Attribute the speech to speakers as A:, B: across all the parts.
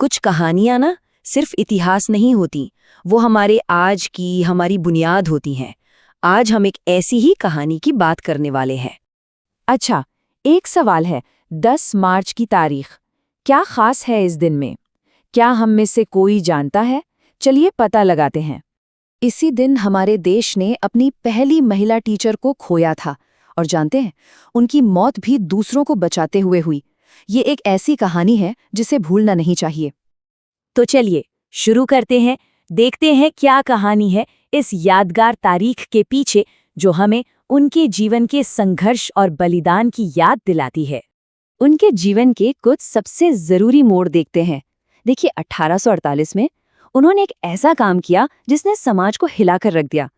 A: कुछ कहानियां ना सिर्फ इतिहास नहीं होती, वो हमारे आज की हमारी बुनियाद होती हैं। आज हम एक ऐसी ही कहानी की बात करने वाले हैं।
B: अच्छा, एक सवाल है। 10 मार्च की तारीख क्या खास है इस दिन में? क्या हम में से कोई जानता है? चलिए पता लगाते हैं।
A: इसी दिन हमारे देश ने अपनी पहली महिला टीचर को खोया था। और जानते हैं, उनकी मौत भी दूसरों को बचाते हुए हुई। ये एक ऐसी कहानी है जिसे भूलना नहीं चाहिए।
B: तो चलिए शुरू करते हैं, देखते हैं क्या कहानी है इस यादगार तारीख के पीछे जो हमें उनके जीवन के संघर्ष और बलिदान की याद दिलाती है। उनके जीवन के कुछ सबसे जरूरी मोड़ देखते हैं। देखिए, 1848 में उन्होंने एक ऐसा काम किया जिसने समाज को हिलाकर रख दिया।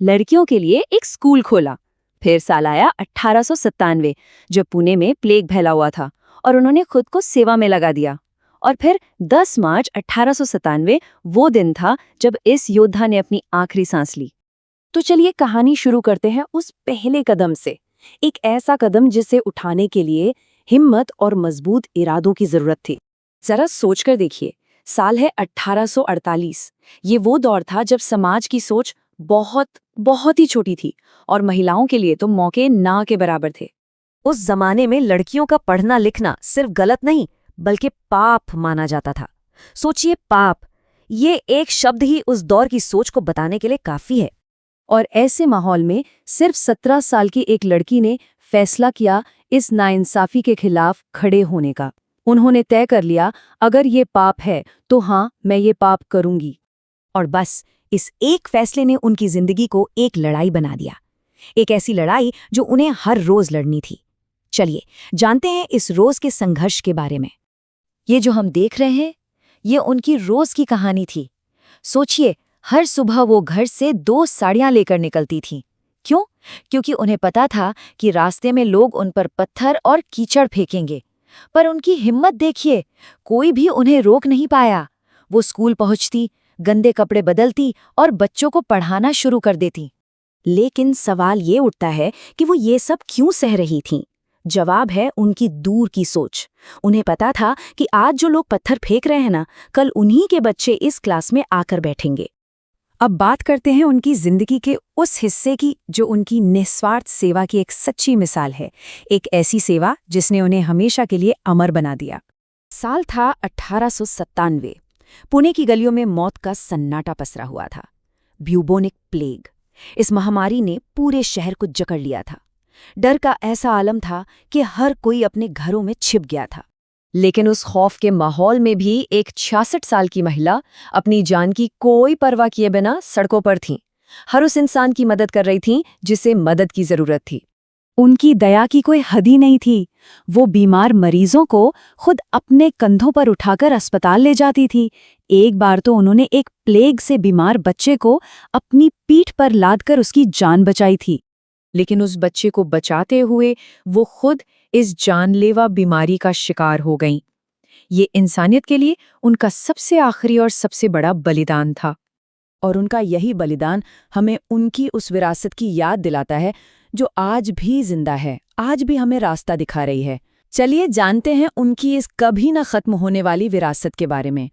B: लड़कियों के लिए एक स्कूल खोला। फिर साल आया 1897, जब पुणे में प्लेग फैला हुआ था और उन्होंने खुद को सेवा में लगा दिया। और फिर 10 मार्च 1897 वो दिन था जब इस योद्धा ने अपनी आखिरी सांस ली।
A: तो चलिए कहानी शुरू करते हैं उस पहले कदम से। एक ऐसा कदम जिसे उठाने के लिए हिम्मत और मजबूत इरादों की जरूरत थी। जरा सोचकर देखिए, साल है 1848। ये वो दौर था जब समाज की सोच बहुत ही छोटी थी और महिलाओं के लिए तो मौके ना के बराबर थे। उस जमाने में लड़कियों का पढ़ना लिखना सिर्फ गलत नहीं बल्कि पाप माना जाता था। सोचिए, पाप, ये एक शब्द ही उस दौर की सोच को बताने के लिए काफी है। और ऐसे माहौल में सिर्फ 17 साल की एक लड़की ने फैसला किया इस नाइंसाफी के खिलाफ खड़े होने का। उन्होंने तय कर लिया, अगर ये पाप है तो हाँ, मैं ये पाप करूंगी। और बस इस एक फैसले ने उनकी जिंदगी को एक लड़ाई बना दिया। एक ऐसी लड़ाई जो उन्हें हर रोज लड़नी थी। चलिए जानते हैं इस रोज के संघर्ष के बारे में। ये जो हम देख रहे हैं, ये उनकी रोज की कहानी थी। सोचिए, हर सुबह वो घर से 2 साड़ियां लेकर निकलती थीं। क्यों? क्योंकि उन्हें पता था कि रास्ते में लोग उन पर पत्थर और कीचड़ फेंकेंगे। पर उनकी हिम्मत देखिए, कोई भी उन्हें रोक नहीं पाया। वो स्कूल पहुंचती, गंदे कपड़े बदलती और बच्चों को पढ़ाना शुरू कर देती। लेकिन सवाल ये उठता है कि वो ये सब क्यों सह रही थीं? जवाब है उनकी दूर की सोच। उन्हें पता था कि आज जो लोग पत्थर फेंक रहे हैं ना, कल उन्हीं के बच्चे इस क्लास में आकर बैठेंगे। अब बात करते हैं उनकी जिंदगी के उस हिस्से की जो उनकी निस्वार्थ सेवा की एक सच्ची मिसाल है। एक ऐसी सेवा जिसने उन्हें हमेशा के लिए अमर बना दिया। साल था 1897। पुणे की गलियों में मौत का सन्नाटा पसरा हुआ था। ब्यूबोनिक प्लेग, इस महामारी ने पूरे शहर को जकड़ लिया था। डर का ऐसा आलम था कि हर कोई अपने घरों में छिप गया था। लेकिन उस खौफ के माहौल में भी एक 66 साल की महिला अपनी जान की कोई परवाह किए बिना सड़कों पर थीं। हर उस इंसान की मदद कर रही थीं जिसे मदद की जरूरत थी। उनकी दया की कोई हद ही नहीं थी। वो बीमार मरीजों को खुद अपने कंधों पर उठाकर अस्पताल ले जाती थी। एक बार तो उन्होंने एक प्लेग से बीमार बच्चे को अपनी पीठ पर लादकर उसकी जान बचाई थी। लेकिन उस बच्चे को बचाते हुए वो खुद इस जानलेवा बीमारी का शिकार हो गईं। ये इंसानियत के लिए उनका सबसे आखिरी और सबसे बड़ा बलिदान था। और उनका यही बलिदान हमें उनकी उस विरासत की याद दिलाता है जो आज भी जिंदा है, आज भी हमें रास्ता दिखा रही है। चलिए जानते हैं उनकी इस कभी न खत्म होने वाली विरासत के बारे में।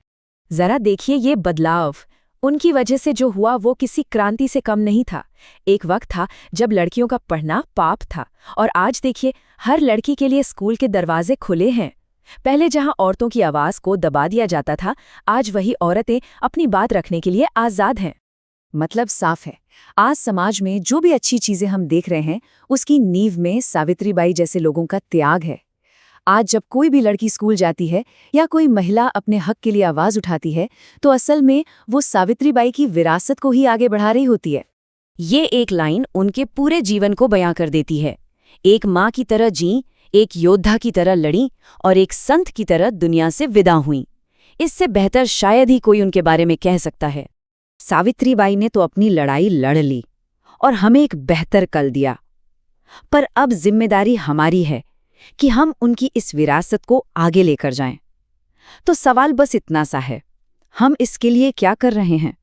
A: जरा देखिए ये बदलाव। उनकी वजह से जो हुआ वो किसी क्रांति से कम नहीं था। एक वक्त था जब लड़कियों का पढ़ना पाप था, और आज देखिए हर लड़की के लिए स्कूल के दरवाजे खुले हैं। पहले जहां औरतों की आवाज को दबा दिया जाता था, आज वही औरतें अपनी बात रखने के लिए आजाद हैं। मतलब साफ है, आज समाज में जो भी अच्छी चीजें हम देख रहे हैं उसकी नींव में सावित्रीबाई जैसे लोगों का त्याग है। आज जब कोई भी लड़की स्कूल जाती है या कोई महिला अपने हक के लिए आवाज उठाती है, तो असल में वो सावित्रीबाई की विरासत को ही आगे बढ़ा रही होती है। ये एक लाइन उनके पूरे जीवन को बयां कर देती है। एक माँ की तरह जी, एक योद्धा की तरह लड़ी और एक संत की तरह दुनिया से विदा हुई। इससे बेहतर शायद ही कोई उनके बारे में कह सकता है। सावित्रीबाई ने तो अपनी लड़ाई लड़ ली और हमें एक बेहतर कल दिया। पर अब जिम्मेदारी हमारी है कि हम उनकी इस विरासत को आगे लेकर जाएं। तो सवाल बस इतना सा है, हम इसके लिए क्या कर रहे हैं?